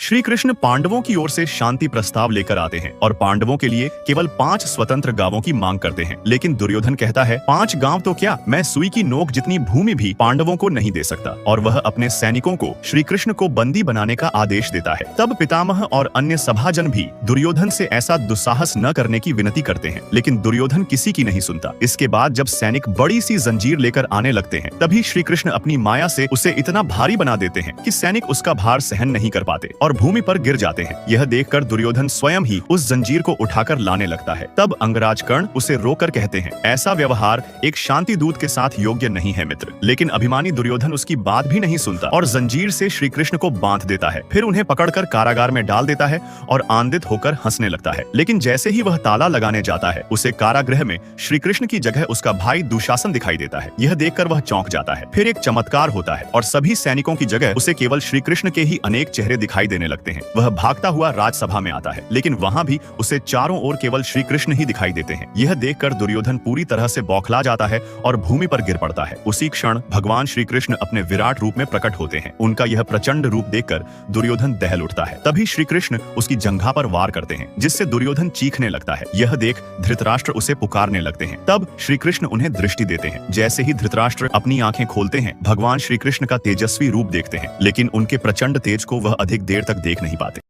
श्री कृष्ण पांडवों की ओर से शांति प्रस्ताव लेकर आते हैं और पांडवों के लिए केवल 5 स्वतंत्र गांवों की मांग करते हैं। लेकिन दुर्योधन कहता है 5 गांव तो क्या, मैं सुई की नोक जितनी भूमि भी पांडवों को नहीं दे सकता। और वह अपने सैनिकों को श्री कृष्ण को बंदी बनाने का आदेश देता है। तब पितामह और अन्य सभाजन भी दुर्योधन से ऐसा दुस्साहस न करने की विनती करते हैं, लेकिन दुर्योधन किसी की नहीं सुनता। इसके बाद जब सैनिक बड़ी सी जंजीर लेकर आने लगते हैं, तभी श्री कृष्ण अपनी माया से उसे इतना भारी बना देते हैं कि सैनिक उसका भार सहन नहीं कर पाते और भूमि पर गिर जाते हैं। यह देखकर दुर्योधन स्वयं ही उस जंजीर को उठाकर लाने लगता है। तब अंगराज कर्ण उसे रोककर कहते हैं, ऐसा व्यवहार एक शांति दूत के साथ योग्य नहीं है मित्र। लेकिन अभिमानी दुर्योधन उसकी बात भी नहीं सुनता और जंजीर से श्री कृष्ण को बांध देता है। फिर उन्हें पकड़कर कारागार में डाल देता है और आनंदित होकर हंसने लगता है। लेकिन जैसे ही वह ताला लगाने जाता है, उसे कारागृह में श्री कृष्ण की जगह उसका भाई दुशासन दिखाई देता है। यह देखकर वह चौंक जाता है। फिर एक चमत्कार होता है और सभी सैनिकों की जगह उसे केवल श्री कृष्ण के ही अनेक चेहरे दिखाई देने लगते हैं। वह भागता हुआ राजसभा में आता है, लेकिन वहां भी उसे चारों ओर केवल श्री कृष्ण ही दिखाई देते हैं। यह देखकर दुर्योधन पूरी तरह से बौखला जाता है और भूमि पर गिर पड़ता है। उसी क्षण भगवान श्री कृष्ण अपने विराट रूप में प्रकट होते हैं। उनका यह प्रचंड रूप देखकर दुर्योधन दहल उठता है। तभी श्री कृष्ण उसकी जंघा पर वार करते हैं, जिससे दुर्योधन चीखने लगता है। यह देख धृतराष्ट्र उसे पुकारने लगते हैं। तब श्री कृष्ण उन्हें दृष्टि देते हैं। जैसे ही धृतराष्ट्र अपनी आंखें खोलते हैं, भगवान श्री कृष्ण का तेजस्वी रूप देखते हैं, लेकिन उनके प्रचंड तेज को वह अधिक देर तक देख नहीं पाते।